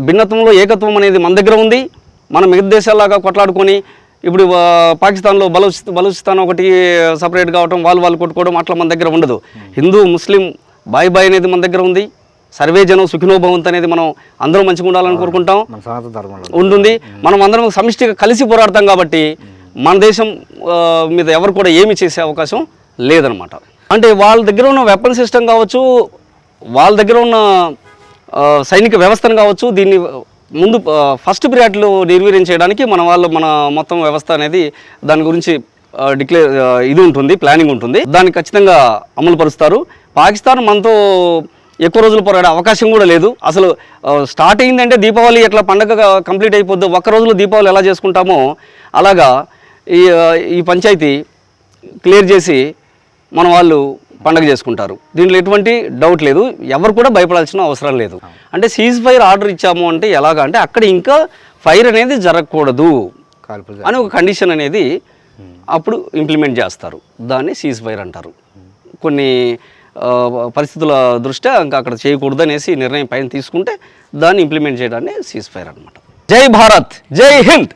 భిన్నత్వంలో ఏకత్వం అనేది మన దగ్గర ఉంది. మనం మిగతా దేశాల్లాగా కొట్లాడుకొని ఇప్పుడు పాకిస్తాన్లో బలూచిస్తాన్ ఒకటి సపరేట్ కావటం, వాళ్ళు కొట్టుకోవడం అట్లా మన దగ్గర ఉండదు. హిందూ ముస్లిం బాయ్ అనేది మన దగ్గర ఉంది. సర్వే జనం సుఖినోభవంత్ అనేది మనం అందరూ మంచిగా ఉండాలని కోరుకుంటాం ఉంటుంది. మనం అందరం సమిష్టిగా కలిసి పోరాడతాం కాబట్టి మన దేశం మీద ఎవరు కూడా ఏమి చేసే అవకాశం లేదనమాట. అంటే వాళ్ళ దగ్గర ఉన్న వెపన్ సిస్టమ్ కావచ్చు, వాళ్ళ దగ్గర ఉన్న సైనిక వ్యవస్థను కావచ్చు, దీన్ని ముందు ఫస్ట్ పీరియడ్లో నిర్వీర్యం చేయడానికి మన మొత్తం వ్యవస్థ అనేది దాని గురించి ఇది ఉంటుంది, ప్లానింగ్ ఉంటుంది. దాన్ని ఖచ్చితంగా అమలు పరుస్తారు. పాకిస్తాన్ మనతో ఎక్కువ రోజులు పోరాడే అవకాశం కూడా లేదు. అసలు స్టార్ట్ అయిందంటే దీపావళి ఎట్లా పండగ కంప్లీట్ అయిపోద్ది, ఒక్క రోజులో దీపావళి ఎలా చేసుకుంటామో అలాగా ఈ పంచాయతీ క్లియర్ చేసి మన వాళ్ళు పండగ చేసుకుంటారు. దీంట్లో ఎటువంటి డౌట్ లేదు, ఎవరు కూడా భయపడాల్సిన అవసరం లేదు. అంటే సీజ్ ఫైర్ ఆర్డర్ ఇచ్చాము అంటే ఎలాగా అంటే అక్కడ ఇంకా ఫైర్ అనేది జరగకూడదు అని ఒక కండిషన్ అనేది అప్పుడు ఇంప్లిమెంట్ చేస్తారు. దాన్ని సీజ్ ఫైర్ అంటారు. కొన్ని పరిస్థితుల దృష్ట్యా ఇంకా అక్కడ చేయకూడదు అనేసి నిర్ణయం పైన తీసుకుంటే దాన్ని ఇంప్లిమెంట్ చేయడాన్ని సీజ్ ఫైర్ అనమాట. జై భారత్, జై హింద్.